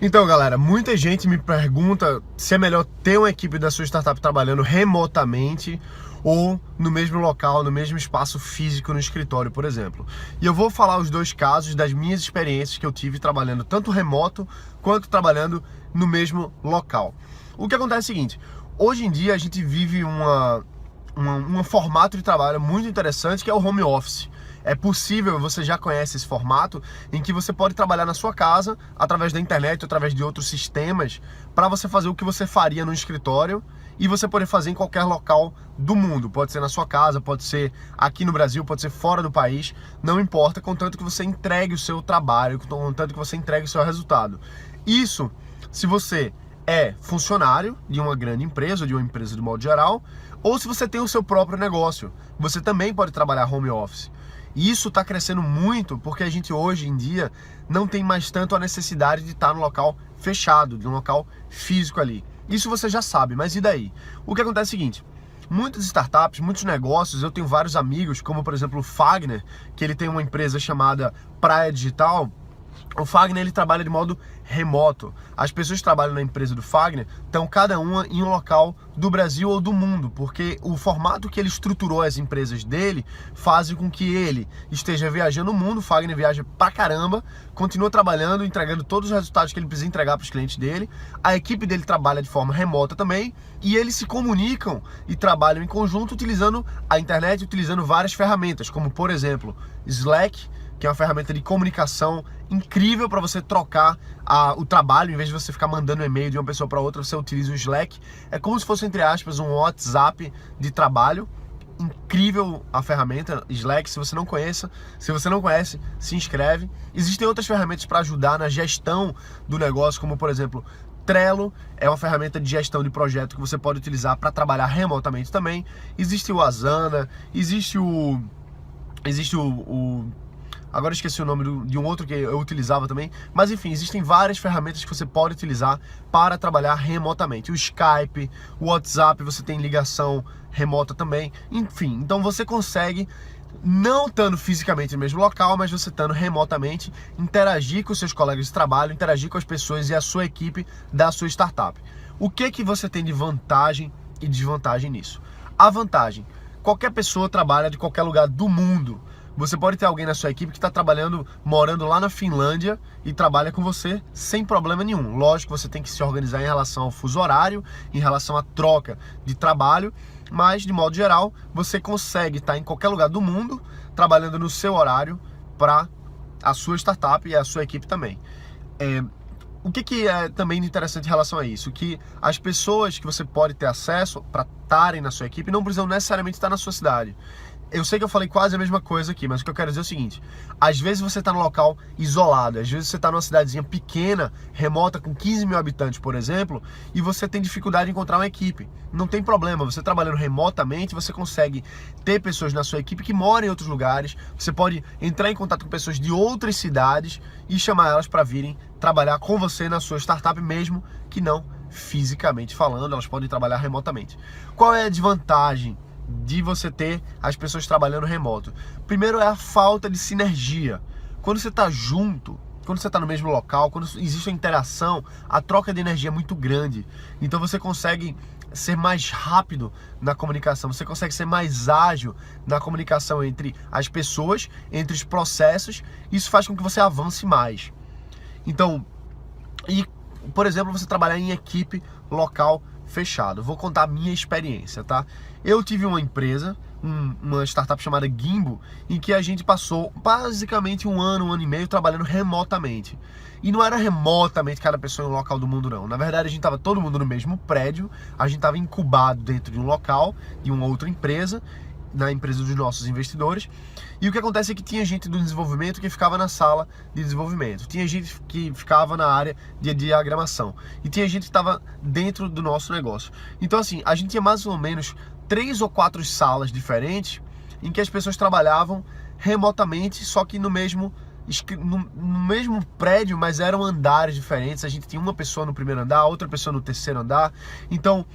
Então, galera, muita gente me pergunta se é melhor ter uma equipe da sua startup trabalhando remotamente ou no mesmo local, no mesmo espaço físico, no escritório, por exemplo. E eu vou falar os dois casos das minhas experiências que eu tive trabalhando tanto remoto quanto trabalhando no mesmo local. O que acontece é o seguinte: hoje em dia a gente vive um formato de trabalho muito interessante, que é o home office. É possível, você já conhece esse formato, em que você pode trabalhar na sua casa, através da internet, através de outros sistemas, para você fazer o que você faria no escritório e você poder fazer em qualquer local do mundo. Pode ser na sua casa, pode ser aqui no Brasil, pode ser fora do país, não importa, contanto que você entregue o seu trabalho, contanto que você entregue o seu resultado. Isso, se você é funcionário de uma grande empresa, ou de uma empresa de modo geral, ou se você tem o seu próprio negócio, você também pode trabalhar home office. E isso está crescendo muito porque a gente hoje em dia não tem mais tanto a necessidade de estar no local fechado, de um local físico ali. Isso você já sabe, mas e daí? O que acontece é o seguinte: muitas startups, muitos negócios, eu tenho vários amigos, como por exemplo o Fagner, que ele tem uma empresa chamada Praia Digital. O Fagner, ele trabalha de modo remoto. As pessoas que trabalham na empresa do Fagner estão cada uma em um local do Brasil ou do mundo, porque o formato que ele estruturou as empresas dele faz com que ele esteja viajando o mundo. O Fagner viaja pra caramba, continua trabalhando, entregando todos os resultados que ele precisa entregar para os clientes dele. A equipe dele trabalha de forma remota também, e eles se comunicam e trabalham em conjunto utilizando a internet, utilizando várias ferramentas, como por exemplo Slack, que é uma ferramenta de comunicação incrível para você trocar o trabalho. Em vez de você ficar mandando e-mail de uma pessoa para outra, você utiliza o Slack. É como se fosse, entre aspas, um WhatsApp de trabalho. Incrível a ferramenta Slack. Se você não conhece, se inscreve. Existem outras ferramentas para ajudar na gestão do negócio, como por exemplo Trello, é uma ferramenta de gestão de projeto que você pode utilizar para trabalhar remotamente também. Existe o Asana, existe o agora eu esqueci o nome de um outro que eu utilizava também. Mas enfim, existem várias ferramentas que você pode utilizar para trabalhar remotamente. O Skype, o WhatsApp, você tem ligação remota também. Enfim, então você consegue, não estando fisicamente no mesmo local, mas você estando remotamente, interagir com os seus colegas de trabalho, interagir com as pessoas e a sua equipe da sua startup. O que você tem de vantagem e desvantagem nisso? A vantagem: qualquer pessoa trabalha de qualquer lugar do mundo. Você pode ter alguém na sua equipe que está trabalhando, morando lá na Finlândia e trabalha com você sem problema nenhum. Lógico que você tem que se organizar em relação ao fuso horário, em relação à troca de trabalho, mas de modo geral você consegue estar em qualquer lugar do mundo trabalhando no seu horário para a sua startup e a sua equipe também. O que é também interessante em relação a isso? Que as pessoas que você pode ter acesso para estarem na sua equipe não precisam necessariamente estar na sua cidade. Eu sei que eu falei quase a mesma coisa aqui, mas o que eu quero dizer é o seguinte: às vezes você está num local isolado, às vezes você está numa cidadezinha pequena, remota, com 15 mil habitantes, por exemplo, e você tem dificuldade de encontrar uma equipe. Não tem problema, você trabalhando remotamente, você consegue ter pessoas na sua equipe que moram em outros lugares. Você pode entrar em contato com pessoas de outras cidades e chamar elas para virem trabalhar com você na sua startup, mesmo que não fisicamente falando, elas podem trabalhar remotamente. Qual é a desvantagem de você ter as pessoas trabalhando remoto? Primeiro é a falta de sinergia. Quando você está junto, quando você está no mesmo local, quando existe a interação, a troca de energia é muito grande. Então você consegue ser mais rápido na comunicação, você consegue ser mais ágil na comunicação entre as pessoas, entre os processos. Isso faz com que você avance mais. Então, por exemplo, você trabalhar em equipe local fechado. Vou contar a minha experiência, tá? Eu tive uma empresa, uma startup chamada Gimbo, em que a gente passou basicamente um ano e meio trabalhando remotamente. E não era remotamente cada pessoa em um local do mundo, não. Na verdade, a gente estava todo mundo no mesmo prédio, a gente estava incubado dentro de um local, de uma outra empresa, na empresa dos nossos investidores. E o que acontece é que tinha gente do desenvolvimento que ficava na sala de desenvolvimento, tinha gente que ficava na área de diagramação e tinha gente que estava dentro do nosso negócio. Então assim, a gente tinha mais ou menos 3 ou 4 salas diferentes em que as pessoas trabalhavam remotamente, só que no mesmo prédio, mas eram andares diferentes. A gente tinha uma pessoa no primeiro andar, outra pessoa no terceiro andar. Então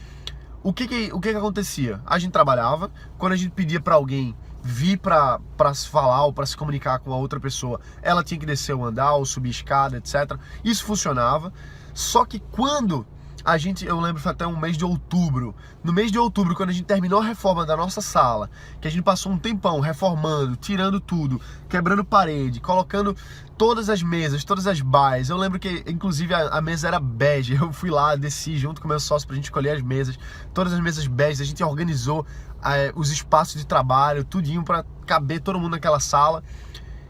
o que acontecia? A gente trabalhava, quando a gente pedia para alguém vir para se falar ou para se comunicar com a outra pessoa, ela tinha que descer o andar ou subir escada, etc. Isso funcionava. Só que quando eu lembro, foi até um mês de outubro. No mês de outubro, quando a gente terminou a reforma da nossa sala, que a gente passou um tempão reformando, tirando tudo, quebrando parede, colocando todas as mesas, todas as baias. Eu lembro que, inclusive, a mesa era bege. Eu fui lá, desci junto com meu sócio pra gente escolher as mesas. Todas as mesas bege, a gente organizou os espaços de trabalho, tudinho pra caber todo mundo naquela sala.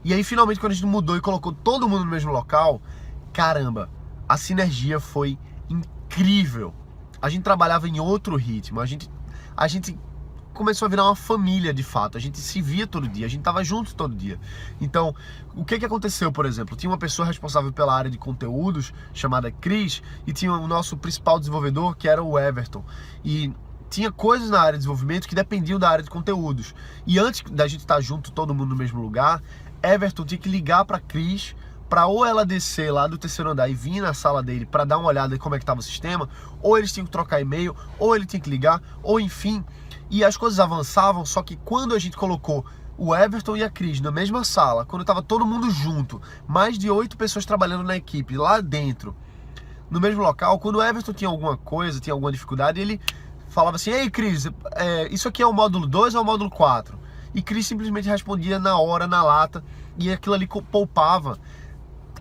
E aí, finalmente, quando a gente mudou e colocou todo mundo no mesmo local, caramba, a sinergia foi incrível. A gente trabalhava em outro ritmo, a gente começou a virar uma família de fato, a gente se via todo dia, a gente tava junto todo dia. Então, o que aconteceu, por exemplo? Tinha uma pessoa responsável pela área de conteúdos, chamada Cris, e tinha o nosso principal desenvolvedor, que era o Everton. E tinha coisas na área de desenvolvimento que dependiam da área de conteúdos. E antes da gente estar junto, todo mundo no mesmo lugar, Everton tinha que ligar para Cris, para ou ela descer lá do terceiro andar e vir na sala dele para dar uma olhada em como é que estava o sistema, ou eles tinham que trocar e-mail, ou ele tinha que ligar, ou enfim. E as coisas avançavam, só que quando a gente colocou o Everton e a Cris na mesma sala, quando estava todo mundo junto, mais de 8 pessoas trabalhando na equipe, lá dentro, no mesmo local, quando o Everton tinha alguma coisa, tinha alguma dificuldade, ele falava assim: ei Cris, isso aqui é o módulo 2 ou é o módulo 4? E Cris simplesmente respondia na hora, na lata, e aquilo ali poupava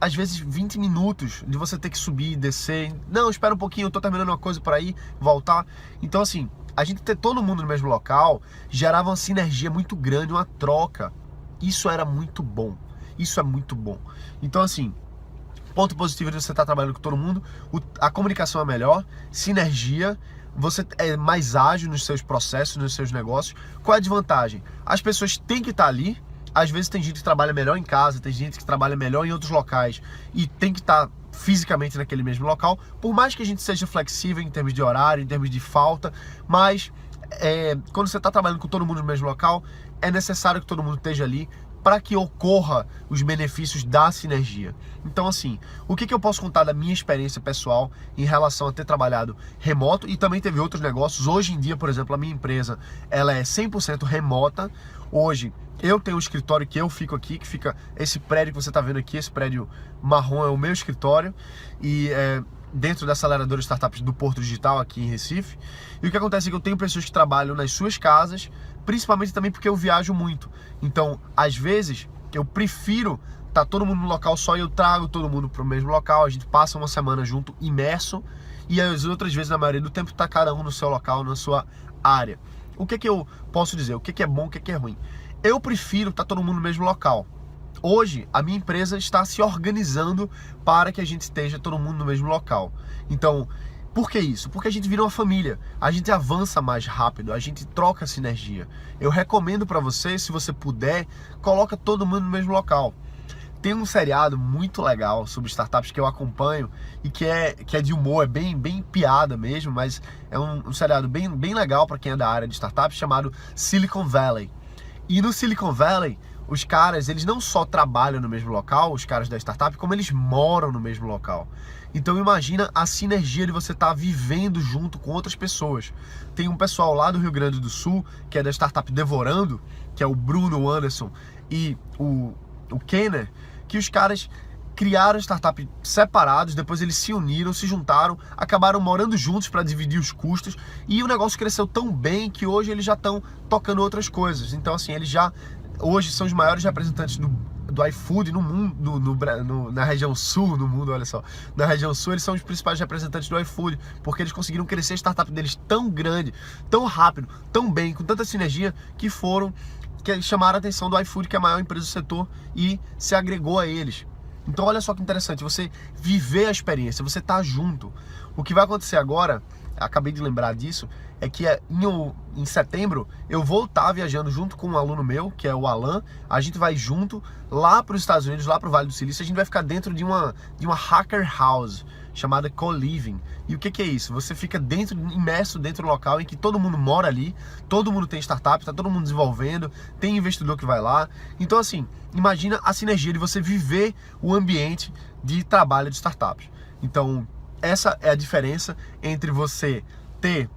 às vezes 20 minutos de você ter que subir, descer. Não, espera um pouquinho, eu tô terminando uma coisa por aí, voltar. Então assim, a gente ter todo mundo no mesmo local gerava uma sinergia muito grande, uma troca. Isso era muito bom. Isso é muito bom. Então assim, ponto positivo de você estar trabalhando com todo mundo, a comunicação é melhor, sinergia, você é mais ágil nos seus processos, nos seus negócios. Qual é a desvantagem? As pessoas têm que estar ali. Às vezes tem gente que trabalha melhor em casa, tem gente que trabalha melhor em outros locais e tem que estar fisicamente naquele mesmo local, por mais que a gente seja flexível em termos de horário, em termos de falta, mas quando você está trabalhando com todo mundo no mesmo local, é necessário que todo mundo esteja ali para que ocorra os benefícios da sinergia. Então assim, o que eu posso contar da minha experiência pessoal em relação a ter trabalhado remoto, e também teve outros negócios. Hoje em dia, por exemplo, a minha empresa, ela é 100% remota. Hoje eu tenho um escritório que eu fico aqui, que fica esse prédio que você está vendo aqui, esse prédio marrom é o meu escritório, e dentro da aceleradora de startups do Porto Digital aqui em Recife. E o que acontece é que eu tenho pessoas que trabalham nas suas casas, principalmente também porque eu viajo muito. Então, às vezes, eu prefiro estar todo mundo no local só e eu trago todo mundo para o mesmo local, a gente passa uma semana junto, imerso, e as outras vezes, na maioria do tempo, está cada um no seu local, na sua área. O que eu posso dizer? O que é bom, o que é ruim? Eu prefiro estar todo mundo no mesmo local. Hoje, a minha empresa está se organizando para que a gente esteja todo mundo no mesmo local. Então, por que isso? Porque a gente vira uma família, a gente avança mais rápido, a gente troca sinergia. Eu recomendo para você, se você puder, coloca todo mundo no mesmo local. Tem um seriado muito legal sobre startups que eu acompanho e que é de humor, é bem piada mesmo, mas é um seriado bem legal para quem é da área de startups, chamado Silicon Valley. E no Silicon Valley, os caras, eles não só trabalham no mesmo local, os caras da startup, como eles moram no mesmo local. Então imagina a sinergia de você estar vivendo junto com outras pessoas. Tem um pessoal lá do Rio Grande do Sul, que é da startup Devorando, que é o Bruno Anderson e o Kenner, que os caras criaram startup separados, depois eles se uniram, se juntaram, acabaram morando juntos para dividir os custos, e o negócio cresceu tão bem que hoje eles já estão tocando outras coisas. Então assim, eles já hoje são os maiores representantes do iFood no mundo, na região sul, no mundo, olha só. Na região sul eles são os principais representantes do iFood, porque eles conseguiram crescer a startup deles tão grande, tão rápido, tão bem, com tanta sinergia, que chamaram a atenção do iFood, que é a maior empresa do setor, e se agregou a eles. Então olha só que interessante, você viver a experiência, você tá junto. O que vai acontecer agora, acabei de lembrar disso, é que em setembro eu vou estar viajando junto com um aluno meu, que é o Alan. A gente vai junto lá para os Estados Unidos, lá para o Vale do Silício. A gente vai ficar dentro de uma hacker house chamada Co-Living. E o que é isso? Você fica imerso dentro do local em que todo mundo mora ali, todo mundo tem startup, está todo mundo desenvolvendo, tem investidor que vai lá. Então assim, imagina a sinergia de você viver o ambiente de trabalho de startups. Então essa é a diferença entre você ter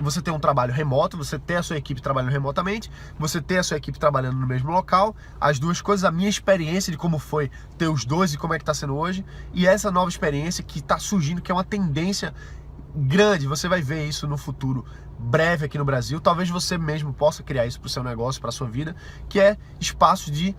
você ter um trabalho remoto, você ter a sua equipe trabalhando remotamente, você ter a sua equipe trabalhando no mesmo local, as duas coisas, a minha experiência de como foi ter os dois e como é que está sendo hoje, e essa nova experiência que está surgindo, que é uma tendência grande, você vai ver isso no futuro breve aqui no Brasil, talvez você mesmo possa criar isso para o seu negócio, para a sua vida, que é espaços de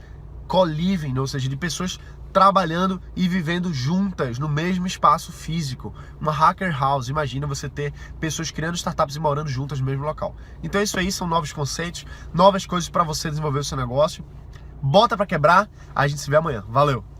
co-living, ou seja, de pessoas trabalhando e vivendo juntas no mesmo espaço físico, uma hacker house. Imagina você ter pessoas criando startups e morando juntas no mesmo local. Então isso aí são novos conceitos, novas coisas para você desenvolver o seu negócio. Bota para quebrar, a gente se vê amanhã. Valeu!